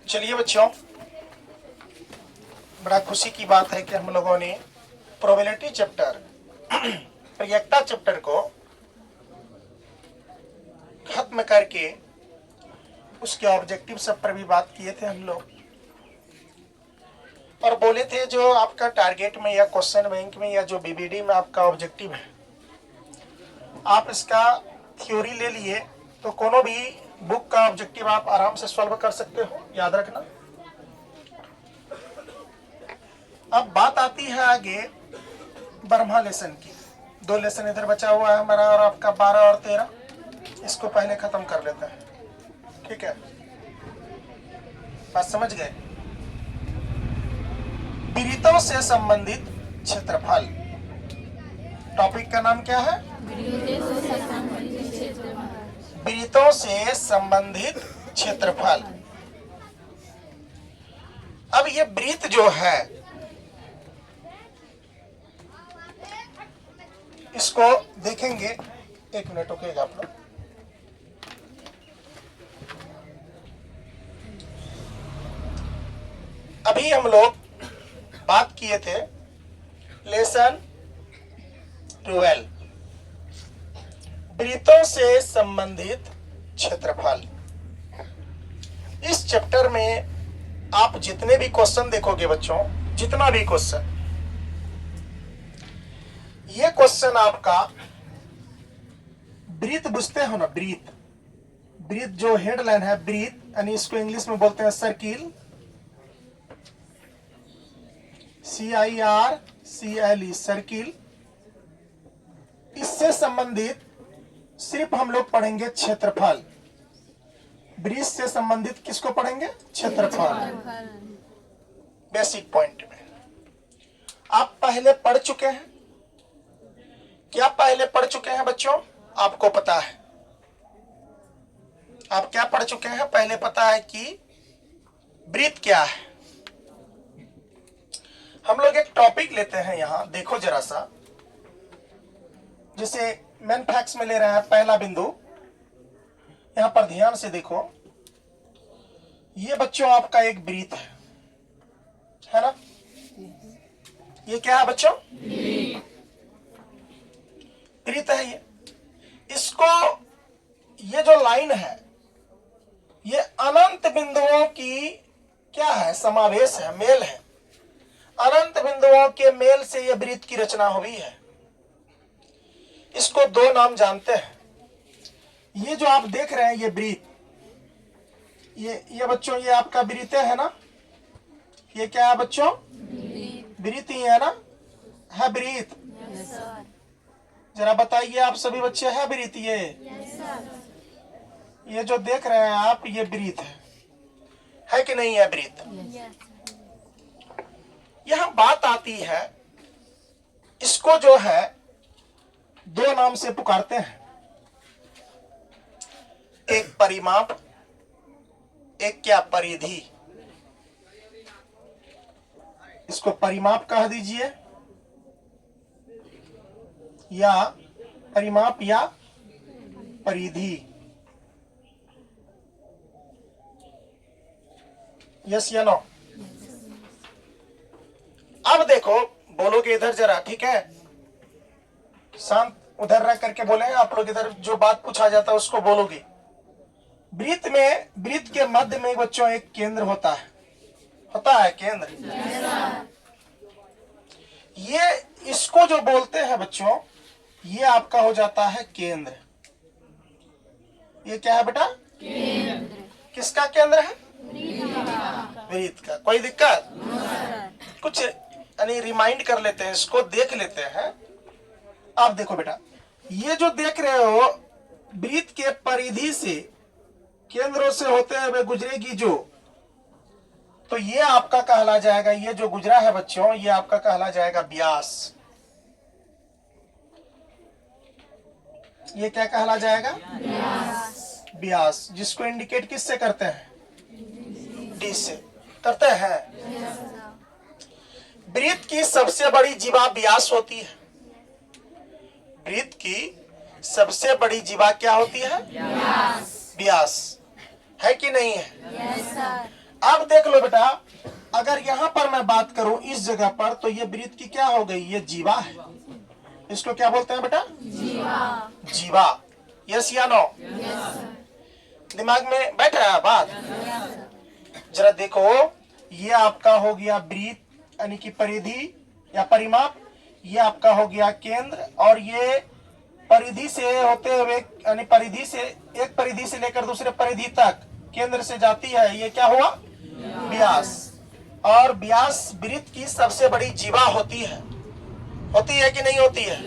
चलिए बच्चों, बड़ा खुशी की बात है कि हम लोगों ने प्रोबेबिलिटी चैप्टर प्रयोक्ता चैप्टर को खत्म करके उसके ऑब्जेक्टिव सब पर भी बात किए थे हम लोग, और बोले थे जो आपका टारगेट में या क्वेश्चन बैंक में या जो बीबीडी में आपका ऑब्जेक्टिव है, आप इसका थ्योरी ले लिए तो कोनो भी बुक का ऑब्जेक्टिव आप आराम से सॉल्व कर सकते हो, याद रखना। अब बात आती है आगे ब्रह्मा लेसन की। 2 लेसन इधर बचा हुआ है हमारा, और आपका 12 और 13, इसको पहले खत्म कर लेते हैं, ठीक है? बात समझ गए? वृत्तों से संबंधित क्षेत्रफल, टॉपिक का नाम क्या है? वृत्तों से संबंधित क्षेत्रफल। अब ये वृत्त जो है, इसको देखेंगे। 1 मिनट रुकेगा आप लोग। अभी हम लोग बात किए थे लेसन 12, वृत्तों से संबंधित क्षेत्रफल। इस चैप्टर में आप जितने भी क्वेश्चन देखोगे बच्चों, जितना भी क्वेश्चन, ये क्वेश्चन आपका वृत्त बुझते हो ना, वृत्त, वृत्त जो हेडलाइन है वृत्त, यानी इसको इंग्लिश में बोलते हैं सर्किल, CIRCLE, सर्किल। इससे संबंधित सिर्फ हम लोग पढ़ेंगे क्षेत्रफल। वृत्त से संबंधित किसको पढ़ेंगे? क्षेत्रफल। बेसिक पॉइंट में आप पहले पढ़ चुके हैं क्या? पहले पढ़ चुके हैं बच्चों? आपको पता है आप क्या पढ़ चुके हैं? पहले पता है कि वृत्त क्या है। हम लोग एक टॉपिक लेते हैं यहां, देखो जरा सा, जैसे मेन फैक्ट्स में ले रहे हैं। पहला बिंदु यहां पर ध्यान से देखो, ये बच्चों आपका एक वृत्त है ना? ये क्या है बच्चों? वृत्त है ये। इसको, ये जो लाइन है, ये अनंत बिंदुओं की क्या है? समावेश है, मेल है। अनंत बिंदुओं के मेल से ये वृत्त की रचना हुई है। इसको 2 नाम जानते हैं। ये जो आप देख रहे हैं ये वृत्त, ये बच्चों ये आपका वृत्त है ना? ये क्या है बच्चों? वृत्त ही है ना? है वृत्त? जरा बताइए आप सभी बच्चे, है वृत्त ये जो देख रहे हैं आप, ये वृत्त है कि नहीं है वृत्त? यहां बात आती है, इसको जो है 2 नाम से पुकारते हैं, एक परिमाप, एक क्या? परिधि। इसको परिमाप कह दीजिए, या परिमाप या परिधि। यस या नो? अब देखो, बोलोगे इधर जरा, ठीक है? शांत उधर रह करके बोले, आप लोग इधर जो बात पूछा जाता है उसको बोलोगे। वृत्त में, वृत्त के मध्य में बच्चों एक केंद्र होता है केंद्र। ये इसको जो बोलते हैं बच्चों, ये आपका हो जाता है केंद्र। ये क्या है बेटा? केंद्र। किसका केंद्र है? वृत्त का। कोई दिक्कत? कुछ यानी रिमाइंड कर लेते हैं, इसको देख लेते हैं। आप देखो बेटा, ये जो देख रहे हो, वृत्त के परिधि से, केंद्रों से होते हुए गुजरेगी जो, तो ये आपका कहला जाएगा, ये जो गुजरा है बच्चों, ये आपका कहला जाएगा व्यास। ये क्या कहला जाएगा? व्यास। जिसको इंडिकेट किससे करते हैं? डी से करते हैं। वृत्त की सबसे बड़ी जीवा व्यास होती है। वृत्त की सबसे बड़ी जीवा क्या होती है? व्यास। है कि नहीं है? अब देख लो बेटा, अगर यहां पर मैं बात करूं इस जगह पर, तो ये वृत्त की क्या हो गई, ये जीवा है। इसको क्या बोलते हैं बेटा, जीवा। जीवा, यस या नो? दिमाग में बैठा है बात? जरा देखो, ये आपका हो गया वृत्त यानी कि परिधि या परिमाप, ये आपका हो गया केंद्र, और ये परिधि से होते हुए यानी परिधि से, एक परिधि से लेकर दूसरे परिधि तक केंद्र से जाती है, ये क्या हुआ, व्यास। और व्यास वृत्त की सबसे बड़ी जीवा होती है कि नहीं होती है?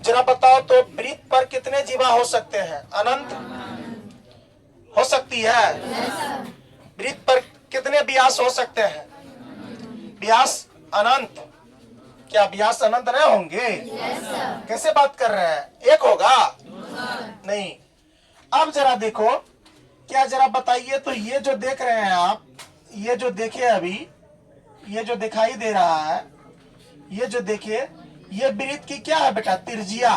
जरा बताओ तो, वृत्त पर कितने जीवा हो सकते हैं? अनंत हो सकती है। वृत्त पर कितने व्यास हो सकते हैं? व्यास अनंत। क्या व्यास अनंत नहीं होंगे? कैसे बात कर रहे हैं, एक होगा? नहीं। अब जरा देखो, क्या जरा बताइए तो, ये जो देख रहे हैं आप, ये जो देखे अभी, ये जो दिखाई दे रहा है, ये जो देखे, ये वृत्त की क्या है बेटा, त्रिज्या।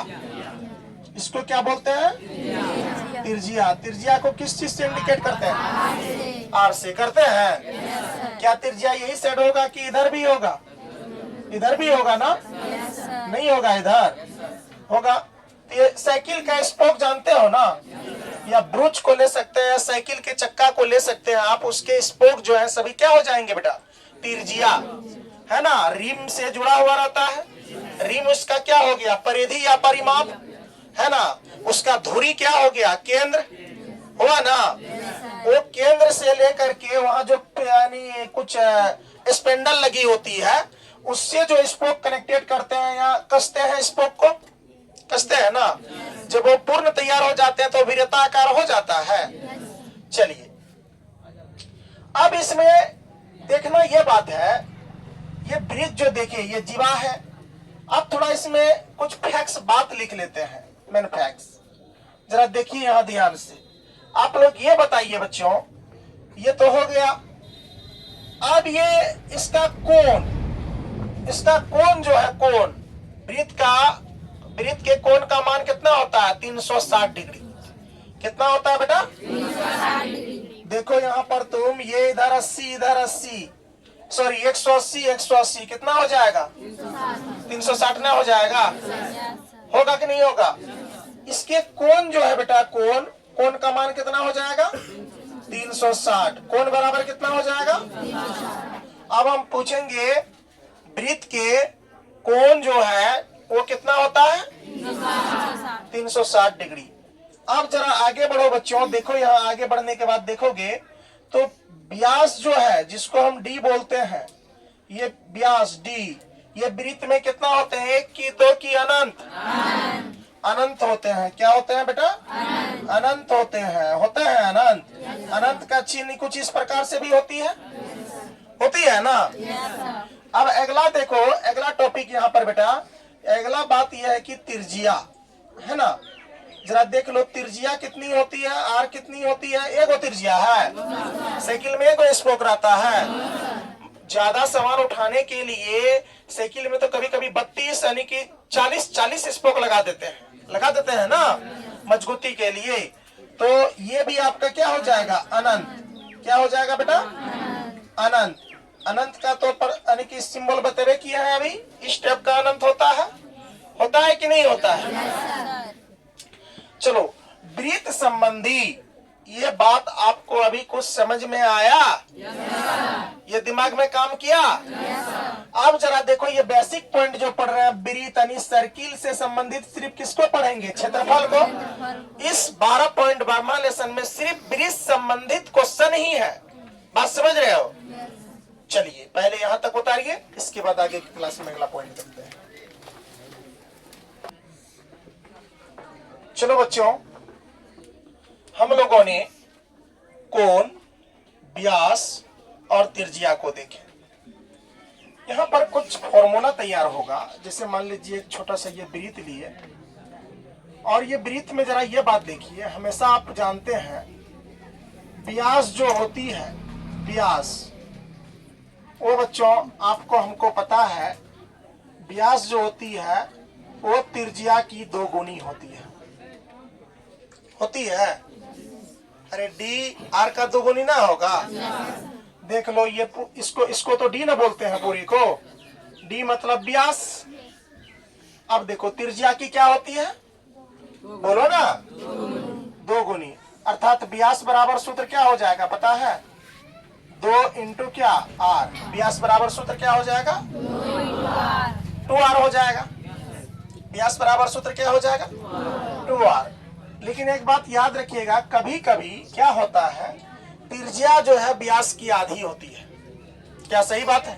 इसको क्या बोलते हैं? त्रिज्या। त्रिज्या को किस चीज से इंडिकेट करते हैं? आर से करते हैं। क्या त्रिज्या यही साइड होगा कि इधर भी होगा? इधर भी होगा ना? नहीं होगा, इधर होगा। ये साइकिल का स्पोक जानते हो ना, या ब्रूच को ले सकते हैं, या साइकिल के चक्का को ले सकते हैं आप, उसके स्पोक जो है सभी क्या हो जाएंगे बेटा, त्रिज्या, है ना? रिम से जुड़ा हुआ रहता है। रिम उसका क्या हो गया, परिधि या परिमाप, है ना? उसका धुरी क्या हो गया, केंद्र हुआ ना? वो केंद्र से लेकर के वहां जो यानी कुछ स्पेंडल लगी होती है, उससे जो स्पोक कनेक्टेड करते हैं या कसते हैं, स्पोक को कसते हैं ना, जब वो पूर्ण तैयार हो जाते हैं तो वृत्ताकार हो जाता है। चलिए, अब इसमें देखना ये बात है, ये वृत्त जो देखिए ये जीवा है। अब थोड़ा इसमें कुछ फैक्ट्स बात लिख लेते हैं, मैन फैक्ट्स। जरा देखिए यहां ध्यान से, आप लोग ये बताइए बच्चों, ये तो हो गया। अब ये इसका कोण, इसका कोण जो है, कोण वृत्त के कोण का मान कितना होता है, 360 डिग्री। कितना होता है बेटा? 360 डिग्री। देखो यहाँ पर तुम, ये इधर 80, इधर 80, सॉरी 180, 180, कितना हो जाएगा? 360 ना हो जाएगा? होगा कि नहीं होगा? इसके कोण जो है बेटा, कोण का मान कितना हो जाएगा? 360। कोण बराबर कितना हो जाएगा? अब हम पूछेंगे, वृत्त के कोण जो है वो कितना होता है? 360 डिग्री। अब जरा आगे बढ़ो बच्चों, देखो यहाँ आगे बढ़ने के बाद देखोगे तो व्यास जो है, जिसको हम डी बोलते हैं, ये व्यास डी, ये वृत्त में कितना होते हैं? 1 की 2 की अनंत, अनंत होते हैं। क्या होते हैं बेटा? अनंत होते हैं अनंत। अनंत का चिन्ह कुछ इस प्रकार से भी होती है ना? अब अगला देखो, अगला टॉपिक यहाँ पर बेटा, अगला बात यह है कि त्रिज्या, है ना? जरा देख लो, त्रिज्या कितनी होती है, आर कितनी होती है? एगो त्रिज्या है। साइकिल में एगो स्पोक रहता है। ज्यादा सामान उठाने के लिए साइकिल में तो कभी कभी 32 यानी कि 40 स्पोक लगा देते हैं ना, मजबूती के लिए। तो ये भी आपका क्या हो जाएगा? अनंत। क्या हो जाएगा बेटा? अनंत। अनंत का तो पर यानी कि सिंबल बतेरे किया है अभी, इस टाइप का अनंत होता है कि नहीं होता है? चलो, वृत्त संबंधी ये बात आपको अभी कुछ समझ में आया? ये दिमाग में काम किया? अब जरा देखो, ये बेसिक पॉइंट जो पढ़ रहे हैं, वृत्त यानी सर्किल से संबंधित सिर्फ किसको पढ़ेंगे? क्षेत्रफल को। इस 12 पॉइंट 12वां लेसन में सिर्फ वृत्त संबंधित क्वेश्चन ही है। बात समझ रहे हो? चलिए पहले यहां तक उतारिए, इसके बाद आगे की क्लास में अगला पॉइंट करते हैं। चलो बच्चों, हम लोगों ने कोण, व्यास और त्रिज्या को देखे। यहाँ पर कुछ फॉर्मूला तैयार होगा। जैसे मान लीजिए एक छोटा सा ये वृत्त लिए, और ये वृत्त में जरा ये बात देखिए, हमेशा आप जानते हैं व्यास जो होती है, व्यास वो बच्चों आपको हमको पता है, व्यास जो होती है वो त्रिज्या की 2 गुनी होती है अरे डी आर का दोगुनी ना होगा। देख लो ये इसको तो डी ना बोलते हैं पूरी को। डी मतलब व्यास। अब देखो त्रिज्या की क्या होती है, बोलो ना, दो गुनी। अर्थात व्यास बराबर सूत्र क्या हो जाएगा पता है, 2 इंटू क्या आर। व्यास बराबर सूत्र क्या हो जाएगा, 2r हो जाएगा। व्यास बराबर सूत्र क्या हो जाएगा, 2r। लेकिन एक बात याद रखिएगा, कभी कभी क्या होता है, त्रिज्या जो है व्यास की आधी होती है। क्या सही बात है?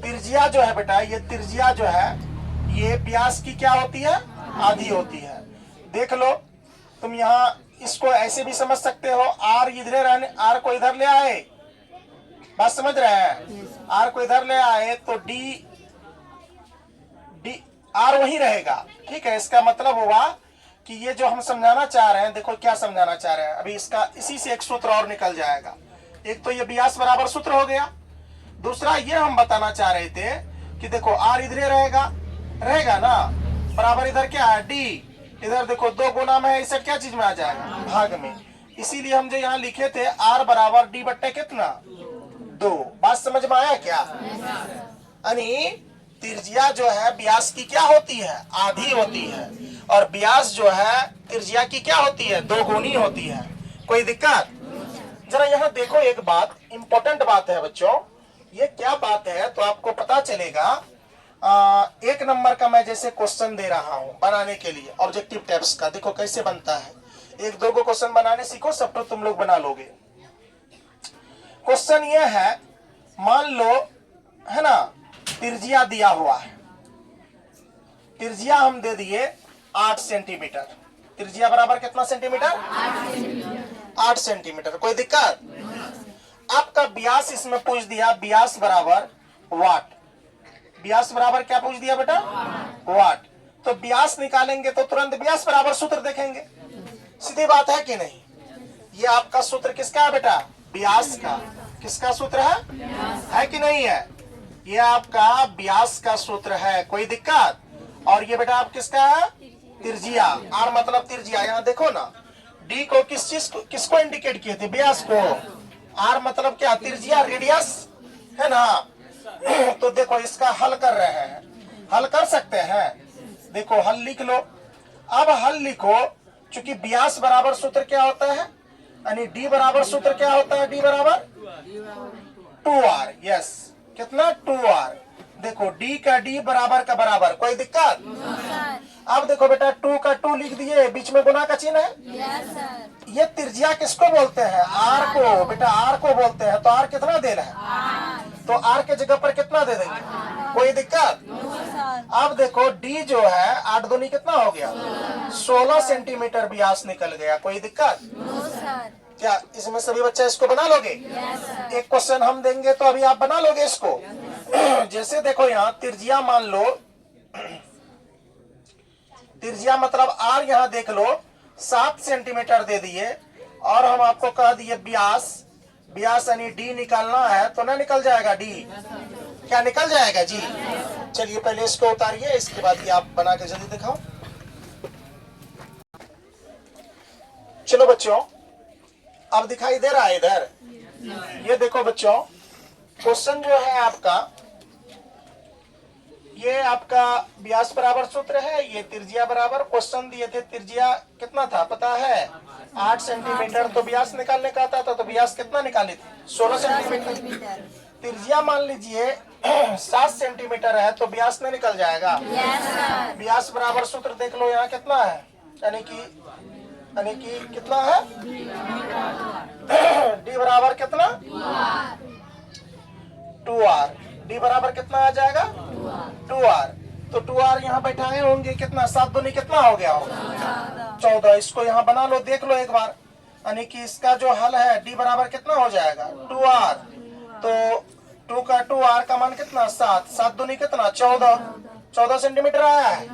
त्रिज्या जो है बेटा, ये त्रिज्या जो है ये व्यास की क्या होती है, आधी होती है। देख लो तुम यहाँ इसको ऐसे भी समझ सकते हो, आर इधर रहने, आर को इधर ले आए, बात समझ रहे हैं, आर को इधर ले आए तो डी आर वही रहेगा। ठीक है, इसका मतलब हुआ कि ये जो हम समझाना चाह रहे हैं, देखो क्या समझाना चाह रहे हैं अभी, इसका इसी से एक सूत्र और निकल जाएगा। एक तो ये व्यास बराबर सूत्र हो गया, दूसरा ये हम बताना चाह रहे थे कि देखो आर इधर रहेगा ना, बराबर इधर क्या है डी, इधर देखो 2 गुना में है, इसे क्या चीज में आ जाएगा, भाग में। इसीलिए हम जो यहाँ लिखे थे आर बराबर डी बट्टे कितना, 2। बात समझ में आया क्या? यानी त्रिज्या जो है व्यास की क्या होती है, आधी होती है, और व्यास जो है त्रिज्या की क्या होती है, 2 गुनी होती है। कोई दिक्कत? जरा यहाँ देखो, एक बात इंपॉर्टेंट बात है बच्चों, ये क्या बात है तो आपको पता चलेगा। 1 नंबर का मैं जैसे क्वेश्चन दे रहा हूं बनाने के लिए ऑब्जेक्टिव टाइप्स का, देखो कैसे बनता है। 1-2 को क्वेश्चन बनाने सीखो, सब तो तुम लोग बना लोगे। क्वेश्चन ये है, मान लो है ना, त्रिज्या दिया हुआ है, त्रिज्या हम दे दिए 8 सेंटीमीटर। त्रिज्या बराबर कितना सेंटीमीटर, 8 सेंटीमीटर। कोई दिक्कत? आपका व्यास इसमें पूछ दिया, व्यास बराबर वाट। व्यास बराबर क्या पूछ दिया बेटा, वाट। तो व्यास निकालेंगे तो तुरंत व्यास बराबर सूत्र देखेंगे, सीधी बात है कि नहीं? ये आपका सूत्र किसका है बेटा, व्यास का। किसका सूत्र है कि नहीं है? ये आपका व्यास का सूत्र है। कोई दिक्कत? और ये बेटा आप किसका है, त्रिज्या। आर मतलब त्रिज्या। यहाँ देखो ना, डी को किस चीज को, किसको इंडिकेट किए थे, व्यास को। आर मतलब क्या, त्रिज्या, रेडियस है ना। तो देखो इसका हल कर रहे हैं, हल कर सकते हैं। देखो हल लिख लो। अब हल लिखो, चूंकि व्यास बराबर सूत्र क्या होता है, यानी डी बराबर सूत्र क्या होता है, डी बराबर 2r। यस, कितना, 2r। देखो डी का डी बराबर का बराबर। कोई दिक्कत? अब देखो बेटा 2 का 2 लिख दिए, बीच में गुना का चिन्ह है। ये त्रिज्या किसको बोलते हैं, आर को। बेटा आर को बोलते हैं, तो आर कितना देना है, तो आर के जगह पर कितना दे देंगे। कोई दिक्कत? अब देखो डी जो है 8 दूनी कितना हो गया, 16 सेंटीमीटर व्यास निकल गया। कोई दिक्कत? क्या इसमें सभी बच्चे इसको बना लोगे? एक क्वेश्चन हम देंगे तो अभी आप बना लोगे इसको। जैसे देखो यहाँ त्रिज्या मान लो, त्रिज्या मतलब आर, यहाँ देख लो 7 सेंटीमीटर दे दिए, और हम आपको कह दिए व्यास। व्यास यानी डी निकालना है, तो ना निकल जाएगा डी, क्या निकल जाएगा जी। चलिए पहले इसको उतारिए, इसके बाद ये आप बना के जल्दी दिखाओ। चलो बच्चों, अब दिखाई दे रहा है इधर, ये देखो बच्चों, क्वेश्चन जो है आपका, ये आपका व्यास बराबर सूत्र है, ये त्रिज्या बराबर। क्वेश्चन दिए थे त्रिज्या कितना था पता है, 8 सेंटीमीटर। तो व्यास निकालने का आता था, तो व्यास कितना निकाले थे, 16 सेंटीमीटर। त्रिज्या मान लीजिए 7 सेंटीमीटर है, तो व्यास नहीं निकल जाएगा। व्यास बराबर सूत्र देख लो यहाँ कितना है, यानी कि कितना है, डी बराबर कितना, 2r। डी बराबर कितना आ जाएगा, 2r। तो 2r यहाँ बैठाए होंगे, कितना, 7 दूनी कितना हो गया होगा, 14। इसको यहाँ बना लो, देख लो एक बार, यानी कि इसका जो हल है डी बराबर कितना हो जाएगा, 2r। तो 2 का 2r का मान कितना, 7। 7 दूनी कितना, 14 सेंटीमीटर आया है।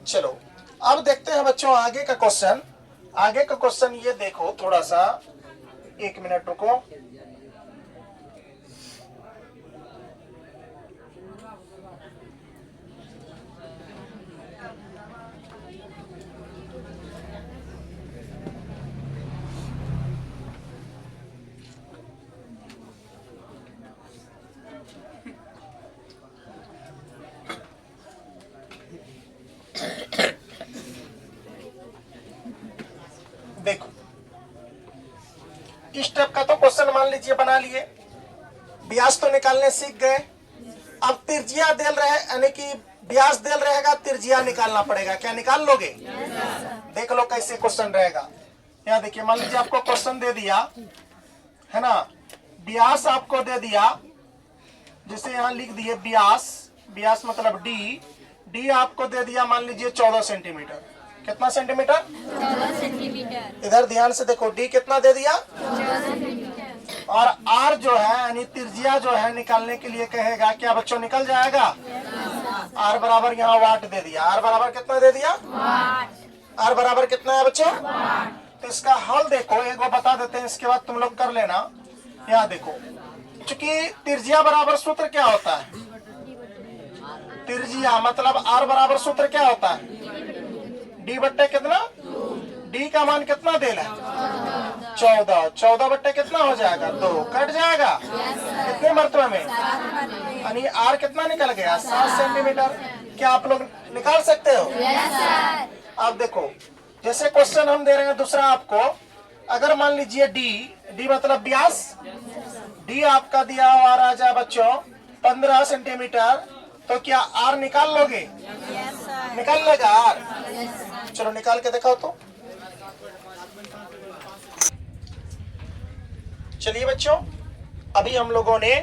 चलो अब देखते हैं बच्चों आगे का क्वेश्चन। आगे का क्वेश्चन ये देखो, थोड़ा सा 1 मिनट रुको। देखो इस टाइप का तो क्वेश्चन मान लीजिए बना लिए, व्यास तो निकालने सीख गए। अब त्रिज्या देल रहे, यानी कि व्यास देल रहेगा, त्रिज्या निकालना पड़ेगा। क्या निकाल लोगे? देख लो कैसे क्वेश्चन रहेगा। यहाँ देखिए, मान लीजिए आपको क्वेश्चन दे दिया है ना, व्यास आपको दे दिया, जैसे यहाँ लिख दिए व्यास, व्यास मतलब डी आपको दे दिया मान लीजिए 14 सेंटीमीटर। कितना सेंटीमीटर? 14 सेंटीमीटर। इधर ध्यान से देखो, डी कितना दे दिया? 14 सेंटीमीटर। और आर जो है यानी त्रिज्या जो है निकालने के लिए कहेगा, क्या बच्चों निकल जाएगा? आर बराबर यहाँ वाट दे दिया। आर बराबर कितना दे दिया? आर बराबर कितना है बच्चों? तो इसका हल देखो, एक बार बता देते हैं, इसके बाद तुम लोग कर लेना। यहाँ देखो, चूंकि त्रिज्या बराबर सूत्र क्या होता है? त्रिज्या मतलब आर बराबर सूत्र क्या होता है? डी बट्टे कितना? डी का मान कितना देना है? 14। 14 बट्टे कितना हो जाएगा? 2। कट जाएगा कितने मरतबे में? यानी आर कितना निकल गया? 7 सेंटीमीटर। क्या आप लोग निकाल सकते हो? अब देखो, जैसे क्वेश्चन हम दे रहे हैं दूसरा आपको, अगर मान लीजिए डी मतलब व्यास, डी आपका दिया हुआ आ जाए बच्चों 15 सेंटीमीटर, तो क्या आर निकाल लोगे? निकाल लेगा आर? चलो निकाल के दिखाओ तो। चलिए बच्चों, अभी हम लोगों ने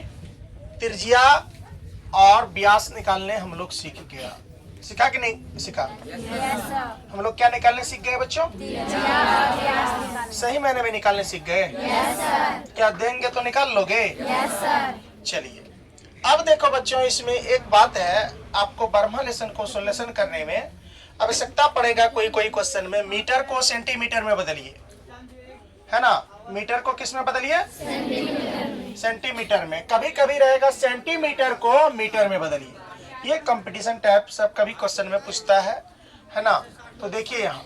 त्रिज्या और व्यास निकालने हम लोग सीख गया। सीखा कि नहीं सीखा? हम लोग क्या निकालने सीख गए बच्चों? सही मैंने में निकालने सीख गए। क्या देंगे तो निकाल लोगे? चलिए, अब देखो बच्चों, इसमें एक बात है, आपको बर्मा लेसन को सोल्यूशन करने में आवश्यकता पड़ेगा कोई क्वेश्चन में मीटर को सेंटीमीटर में बदलिए, है ना। मीटर को किस में बदलिए? सेंटीमीटर में। कभी कभी रहेगा सेंटीमीटर को मीटर में बदलिए। ये कंपटीशन टाइप सब कभी क्वेश्चन में पूछता है ना। तो देखिए, यहाँ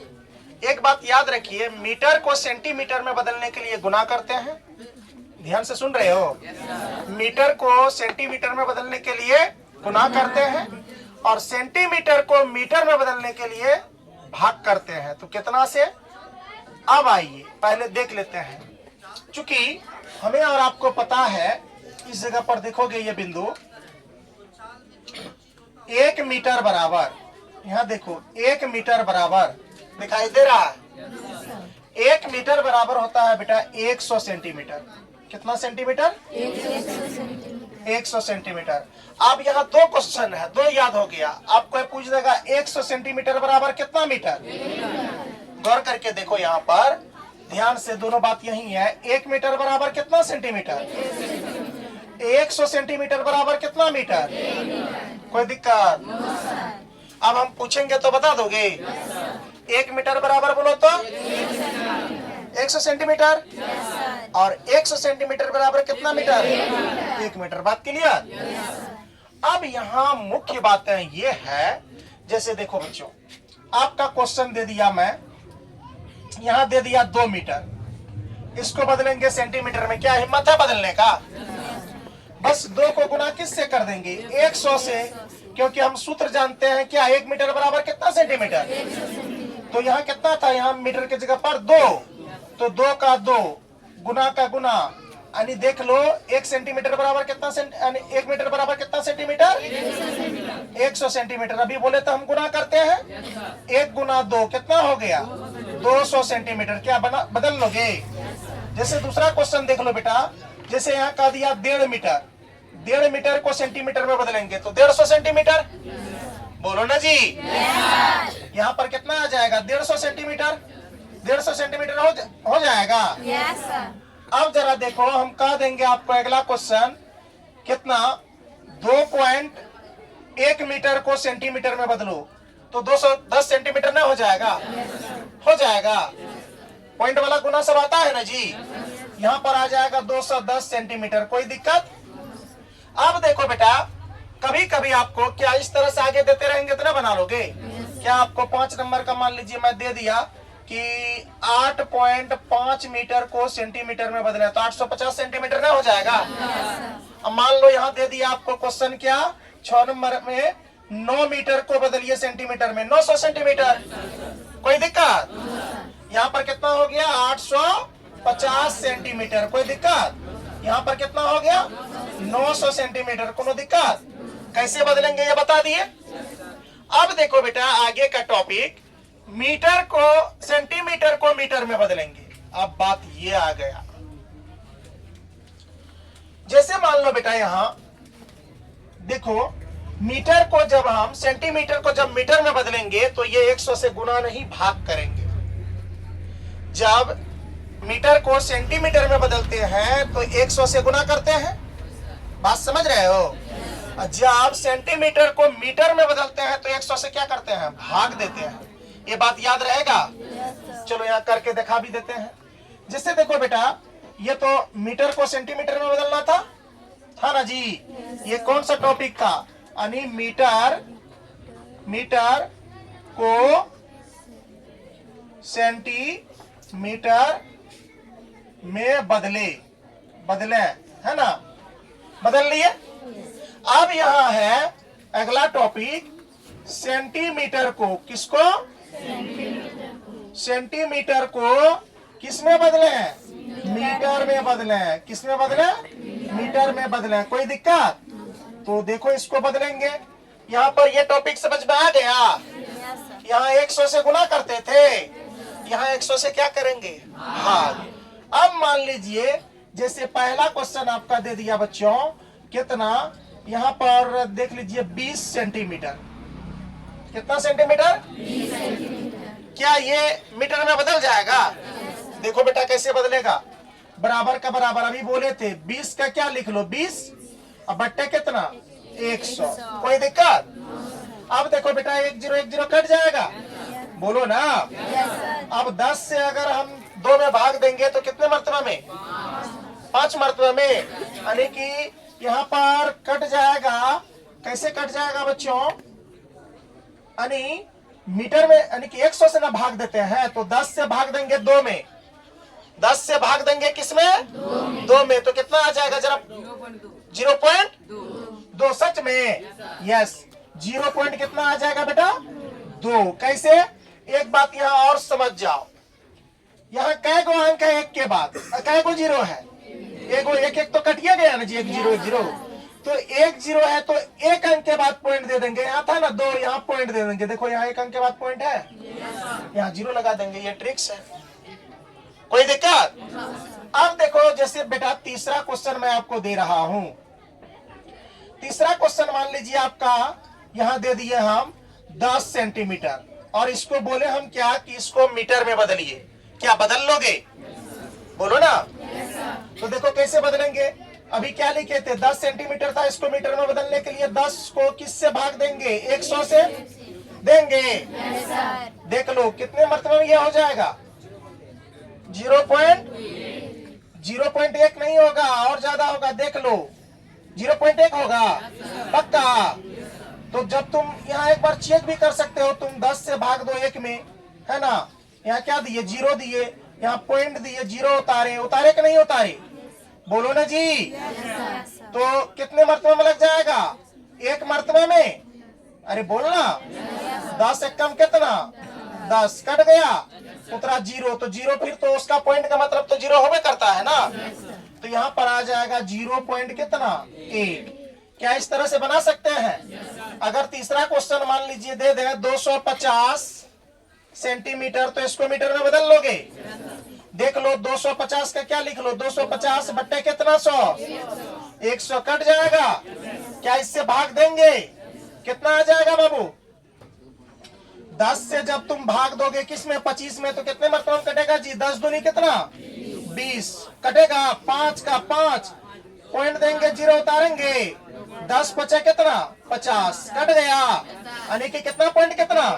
एक बात याद रखिए, मीटर को सेंटीमीटर में बदलने के लिए गुना करते हैं। ध्यान से सुन रहे हो? मीटर को सेंटीमीटर में बदलने के लिए गुना करते हैं और सेंटीमीटर को मीटर में बदलने के लिए भाग करते हैं। तो कितना से? अब आइए पहले देख लेते हैं। चूंकि हमें और आपको पता है, इस जगह पर देखोगे ये बिंदु 1 मीटर बराबर, यहाँ देखो 1 मीटर बराबर दिखाई दे रहा है। 1 मीटर बराबर होता है बेटा 100 सेंटीमीटर। कितना सेंटीमीटर? 100 सेंटीमीटर। अब यहाँ दो क्वेश्चन है, दो याद हो गया। आपको पूछ देगा 100 सेंटीमीटर बराबर कितना मीटर? गौर करके देखो, यहाँ पर ध्यान से, दोनों बात यही है। 1 मीटर बराबर कितना सेंटीमीटर? 100 सेंटीमीटर बराबर कितना मीटर? कोई दिक्कत? अब हम पूछेंगे तो बता दोगे? 1 मीटर बराबर बोलो तो 100 सेंटीमीटर, और 100 सेंटीमीटर बराबर कितना मीटर? 1 मीटर। बात क्लियर? अब यहाँ मुख्य बातें ये है, जैसे देखो बच्चों, आपका क्वेश्चन दे दिया मैं, यहाँ दे दिया 2 मीटर, इसको बदलेंगे सेंटीमीटर में। क्या हिम्मत है बदलने का? बस 2 को गुना किससे कर देंगे? 100 से, क्योंकि हम सूत्र जानते हैं। क्या 1 मीटर बराबर कितना सेंटीमीटर? तो यहाँ कितना था? यहाँ मीटर की जगह पर 2, तो 2 का 2 गुना का गुना, यानी देख लो 1 सेंटीमीटर बराबर कितना 1 मीटर बराबर कितना सेंटीमीटर? 100 सेंटीमीटर। अभी बोले तो हम गुना करते हैं, 1 गुना 2 कितना हो गया? 200 सेंटीमीटर। क्या बदल लोगे? जैसे दूसरा क्वेश्चन देख लो बेटा, जैसे यहाँ का दिया 1.5 मीटर, 1.5 मीटर को सेंटीमीटर में बदलेंगे तो 150 सेंटीमीटर। बोलो ना जी। यहाँ पर कितना आ जाएगा? 150 सेंटीमीटर। 150 सेंटीमीटर हो जाएगा। अब जरा देखो, हम कह देंगे आपको अगला क्वेश्चन कितना? 2.1 मीटर को सेंटीमीटर में बदलो तो 210 सेंटीमीटर ना हो जाएगा? हो जाएगा। पॉइंट वाला गुना सब आता है ना जी। यहाँ पर आ जाएगा 210 सेंटीमीटर। कोई दिक्कत? अब देखो बेटा, कभी कभी आपको क्या इस तरह से आगे देते रहेंगे तो ना बना लोगे? क्या आपको 5 नंबर का मान लीजिए मैं दे दिया कि 8.5 मीटर को सेंटीमीटर में बदले तो 850 सेंटीमीटर ना हो जाएगा? अब मान लो यहाँ दे दिया आपको क्वेश्चन क्या 6 नंबर में 9 मीटर को बदलिए सेंटीमीटर में, 900 सेंटीमीटर। कोई दिक्कत? यहाँ पर कितना हो गया 850 सेंटीमीटर, कोई दिक्कत। यहाँ पर कितना हो गया 900 सेंटीमीटर, कोनो दिक्कत। कैसे बदलेंगे ये बता दिए। अब देखो बेटा आगे का टॉपिक, मीटर को सेंटीमीटर को मीटर में बदलेंगे। अब बात ये आ गया, जैसे मान लो बेटा यहां देखो, मीटर को जब हम सेंटीमीटर को जब मीटर में बदलेंगे तो ये 100 से गुना नहीं भाग करेंगे। जब मीटर को सेंटीमीटर में बदलते हैं तो 100 से गुना करते हैं, बात समझ रहे हो। जब सेंटीमीटर को मीटर में बदलते हैं तो 100 से क्या करते हैं, भाग देते हैं। ये बात याद रहेगा। चलो यहाँ करके दिखा भी देते हैं। जैसे देखो बेटा, ये तो मीटर को सेंटीमीटर में बदलना था ना जी। ये कौन सा टॉपिक था, यानी मीटर को सेंटीमीटर में बदले है ना, बदल लिए। अब यहां है अगला टॉपिक, सेंटीमीटर को किसको, सेंटीमीटर को किस में बदले, मीटर में बदले। किस में बदले, मीटर में बदले, कोई दिक्कत। तो देखो इसको बदलेंगे। यहाँ पर ये टॉपिक समझ में आ गया। यहाँ 100 से गुना करते थे, यहाँ 100 से क्या करेंगे, भाग। अब मान लीजिए जैसे पहला क्वेश्चन आपका दे दिया बच्चों, कितना, यहाँ पर देख लीजिए 20 सेंटीमीटर। कितना सेंटीमीटर, 20 सेंटीमीटर। क्या ये मीटर में बदल जाएगा। देखो बेटा कैसे बदलेगा, बराबर का बराबर अभी बोले थे, 20 का क्या लिख लो 20, अब बट्टे कितना 100, कोई दिक्कत। अब देखो बेटा 10 कट जाएगा, बोलो ना। अब 10 से अगर हम 2 में भाग देंगे तो कितने मर्तबा में, 5 मर्तबा में, यानी कि यहाँ पर कट जाएगा। कैसे कट जाएगा बच्चों, यानी मीटर में, यानी कि 100 से ना भाग देते हैं तो 10 से भाग देंगे 2 में, 10 से भाग देंगे किसमें, 2 में, तो कितना आ जाएगा जरा, 0.2। सच में, यस 0. कितना आ जाएगा बेटा 2। कैसे, एक बात यहाँ और समझ जाओ, यहाँ कै गो अंक है, एक के बाद कै गो जीरो है, एक तो कटिया गया ना जी, 1 0 तो 1 0 है तो एक अंक के बाद पॉइंट दे देंगे। यहाँ था ना 2, यहाँ पॉइंट दे देंगे। देखो यहाँ 1 अंक के बाद पॉइंट है, यहाँ 0 लगा देंगे। ये ट्रिक्स है, कोई दिक्कत। अब देखो जैसे बेटा तीसरा क्वेश्चन मैं आपको दे रहा हूं। तीसरा क्वेश्चन मान लीजिए आपका यहाँ दे दिए हम 10 सेंटीमीटर, और इसको बोले हम क्या कि इसको मीटर में बदलिए। क्या बदल लोगे, बोलो ना। तो देखो कैसे बदलेंगे। अभी क्या लिखे थे, 10 सेंटीमीटर था, इसको मीटर में बदलने के लिए 10 को किससे भाग देंगे, 100 से देंगे। देख लो कितने मरतबे में यह हो जाएगा, 0.1 नहीं होगा, और ज्यादा होगा। देख लो 0.1 होगा पक्का। तो जब तुम यहाँ एक बार चेक भी कर सकते हो, तुम 10 से भाग दो 1 में, है ना। यहाँ क्या दिए, 0 दिए, यहाँ पॉइंट दिए, 0 उतारे कि नहीं उतारे, बोलो ना जी। तो कितने मरतबे में लग जाएगा, 1 मरतबे में। अरे बोलना, 10 से कम कितना, 10 कट गया, उतरा 0, तो 0 फिर तो उसका पॉइंट का मतलब तो 0 होवे करता है ना। तो यहाँ पर आ जाएगा 0. कितना 1। क्या इस तरह से बना सकते हैं। अगर तीसरा क्वेश्चन मान लीजिए दे दे 250 सेंटीमीटर, तो इसको मीटर में बदल लोगे। देख लो 250 का क्या लिख लो, 250 बट्टे कितना 100, 100 कट जाएगा। क्या इससे भाग देंगे, कितना आ जाएगा बाबू, 10 से जब तुम भाग दोगे किसमें, 25 में, तो कितने मरतबा कटेगा जी, 10 दूनी कितना 20 कटेगा। 5 का 5 पॉइंट देंगे, 0 उतारेंगे, 10 बचा कितना 50 कट गया, यानी कि कितना पॉइंट कितना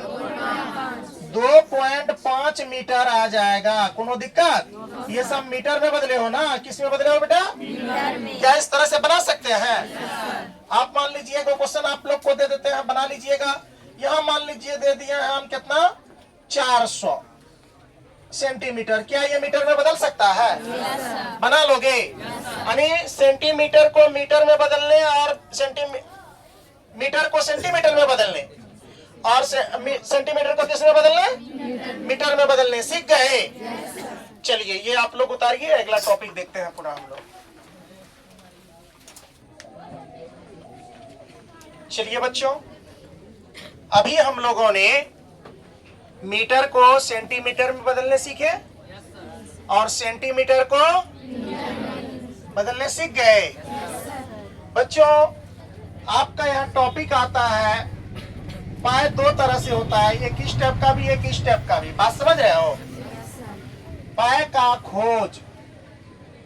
2.5 मीटर आ जाएगा। कोनो दिक्कत। ये सब मीटर में बदले हो ना, किस में बदले हो बेटा, मीटर में। क्या इस तरह से बना सकते हैं। आप मान लीजिए क्वेश्चन आप लोग को दे देते हैं, बना लीजिएगा। यहाँ मान लीजिए दे दिए हैं हम कितना 400 सेंटीमीटर। क्या ये मीटर में बदल सकता है, बना लोगे। यानी सेंटीमीटर को मीटर में बदलने और मीटर को सेंटीमीटर में बदलने। और सेंटीमीटर को किस में बदलने? मीटर में बदलने सीख गए। चलिए ये आप लोग उतारिए, अगला टॉपिक देखते हैं पूरा हम लोग। चलिए बच्चों, अभी हम लोगों ने मीटर को सेंटीमीटर में बदलने सीखे और सेंटीमीटर को बदलने सीख गए। बच्चों आपका यहाँ टॉपिक आता है, पाए दो तरह से होता है, एक इस टाइप का भी एक इस टाइप का भी। बात समझ रहे हो? पाए का खोज,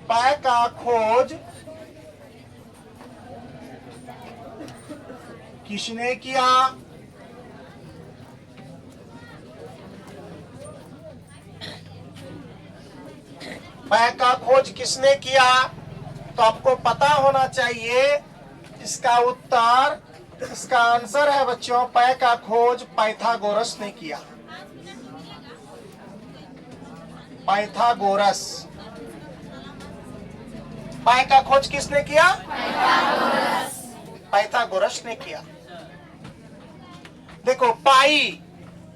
पाए का खोज किसने किया? पाए का खोज किसने किया? तो आपको पता होना चाहिए इसका उत्तर, इसका आंसर है बच्चों, पाए का खोज पाइथागोरस ने किया। पाइथागोरस। पाए का खोज किसने किया? पाइथागोरस ने किया। देखो पाई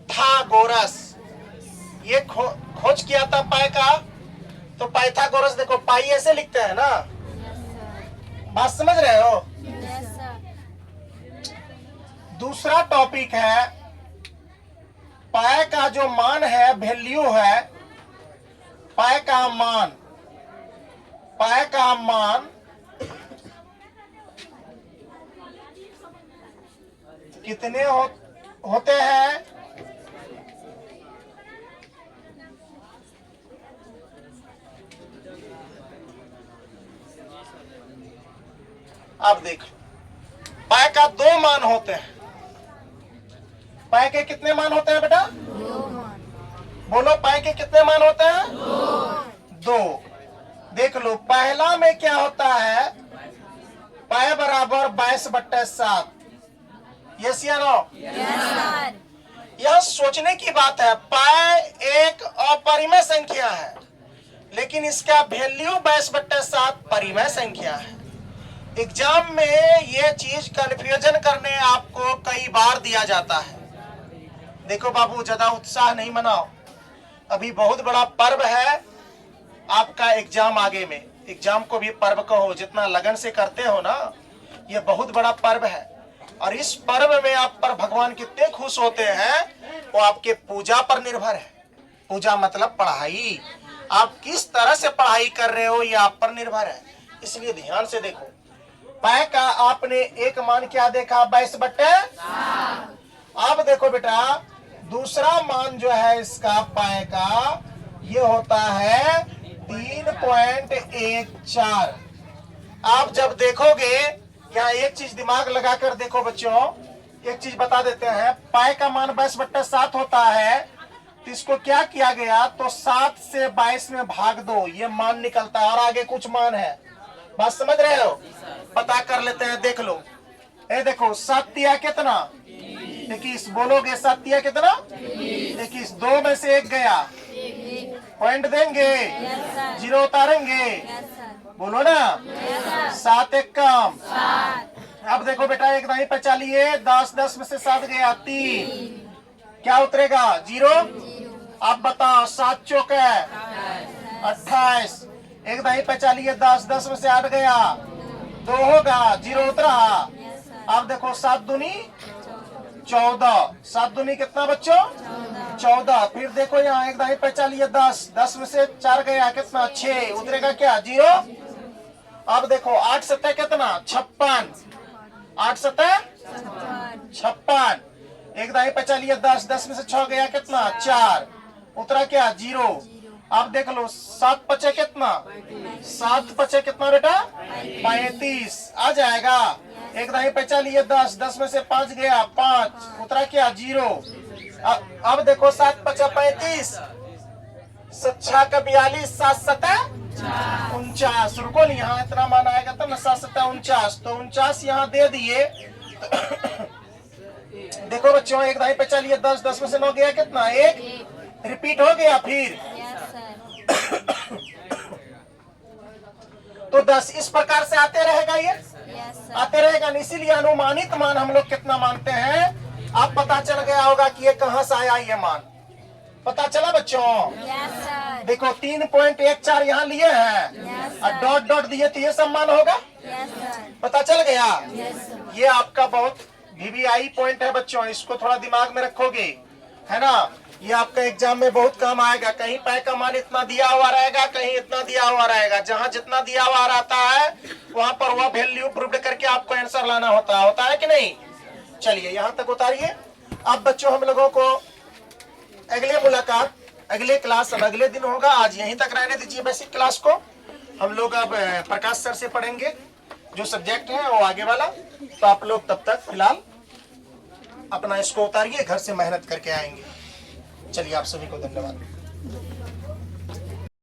था गोरस, ये खोज किया था पाए का, तो पाइथागोरस देखो पाई ऐसे लिखते हैं ना। बात समझ रहे हो? दूसरा टॉपिक है, पाए का जो मान है, वैल्यू है, पाए का मान, पाए का मान कितने होते हैं? अब देख, पाए का दो मान होते हैं। पाए के कितने मान होते हैं बेटा? बोलो, पाए के कितने मान होते हैं? दो। देख लो, पहला में क्या होता है? पाए बराबर 22/7। यस या नो? यह सोचने की बात है, पाए एक अपरिमेय संख्या है, लेकिन इसका वैल्यू 22/7 परिमेय संख्या है। एग्जाम में ये चीज कंफ्यूजन करने आपको कई बार दिया जाता है। देखो बाबू, ज्यादा उत्साह नहीं मनाओ, अभी बहुत बड़ा पर्व है आपका एग्जाम आगे में। एग्जाम को भी पर्व कहो, जितना लगन से करते हो ना, ये बहुत बड़ा पर्व है। और इस पर्व में आप पर भगवान कितने खुश होते हैं वो आपके पूजा पर निर्भर है। पूजा मतलब पढ़ाई, आप किस तरह से पढ़ाई कर रहे हो ये आप पर निर्भर है। इसलिए ध्यान से देखो, पाए का आपने एक मान क्या देखा? 22/7। अब देखो बेटा, दूसरा मान जो है इसका पाए का, ये होता है 3.14। आप जब देखोगे, यहाँ एक चीज दिमाग लगाकर देखो बच्चों, एक चीज बता देते हैं। पाए का मान 22/7 होता है, तो इसको क्या किया गया? तो 7 से 22 में भाग दो, ये मान निकलता है, और आगे कुछ मान है। बात समझ रहे हो? पता कर लेते हैं, देख लो। ए देखो, 7 तिया कितना? 21। बोलोगे 7 तिया कितना? 21। 2 में से 1 गया, पॉइंट देंगे, 0 उतारेंगे, बोलो ना। 7 1 कम। अब देखो बेटा, एक दाई पे चलिए, 10 में से 7 गया, 3, क्या उतरेगा? 0। अब बताओ, 7 चौक है 28। एक दाई पे चलिए, 10 में से 8 गया, 2 होगा, 0 उतरा। अब देखो, 7 दूनी 14, 7 दूनी कितना बच्चों? 14। फिर देखो यहाँ, एक दाई पे चलिए, 10 में से 4 गया, कितना? 6, उतरेगा क्या? 0। अब देखो, 8 सतह कितना? 56। 8 सतह 56। एक दाई पे चलिए, 10 में से 6 गया, कितना? 4, उतरा क्या? 0। अब देख लो, 7 पचे कितना? 7 पचे कितना बेटा? 35 आ जाएगा। एक दाई पे चलिए, 10 में से 5 गया, 5, उतरा क्या? 0। अब देखो, 7 पचा 35, 7 6 का 42, 7 7 49। रुको नहीं, यहाँ इतना मान आएगा तब ना, 7 7 49, तो 49 यहाँ दे दिए। देखो बच्चों, एक दाई पे चलिए, 10 में से 9 गया, कितना? 1, रिपीट हो गया। फिर तो 10 इस प्रकार से आते रहेगा, ये आते रहेगा। इसीलिए अनुमानित मान हम लोग कितना मानते हैं? अब पता चल गया होगा कि ये कहां से आया ये मान, पता चला बच्चों? Yes sir. देखो 3.14 यहाँ लिए हैं यस और डॉट डॉट दिए तो ये सब मान होगा, यस सर। पता चल गया? Yes sir. ये आपका बहुत VVI पॉइंट है बच्चों, इसको थोड़ा दिमाग में रखोगे, है ना? ये आपका एग्जाम में बहुत काम आएगा। कहीं पाई का मान इतना दिया हुआ रहेगा, कहीं इतना दिया हुआ रहेगा। जहां जितना दिया हुआ रहता है वहां पर वह वैल्यू प्रूव करके आपको आंसर लाना होता है कि नहीं? चलिए यहाँ तक उतारिए। अब बच्चों हम लोगों को अगले मुलाकात अगले क्लास अब अगले दिन होगा। आज यहीं तक रहने दीजिए बेसिक क्लास को। हम लोग अब प्रकाश सर से पढ़ेंगे जो सब्जेक्ट है वो आगे वाला। तो आप लोग तब तक फिलहाल अपना इसको उतारिए, घर से मेहनत करके आएंगे। चलिए आप सभी को धन्यवाद।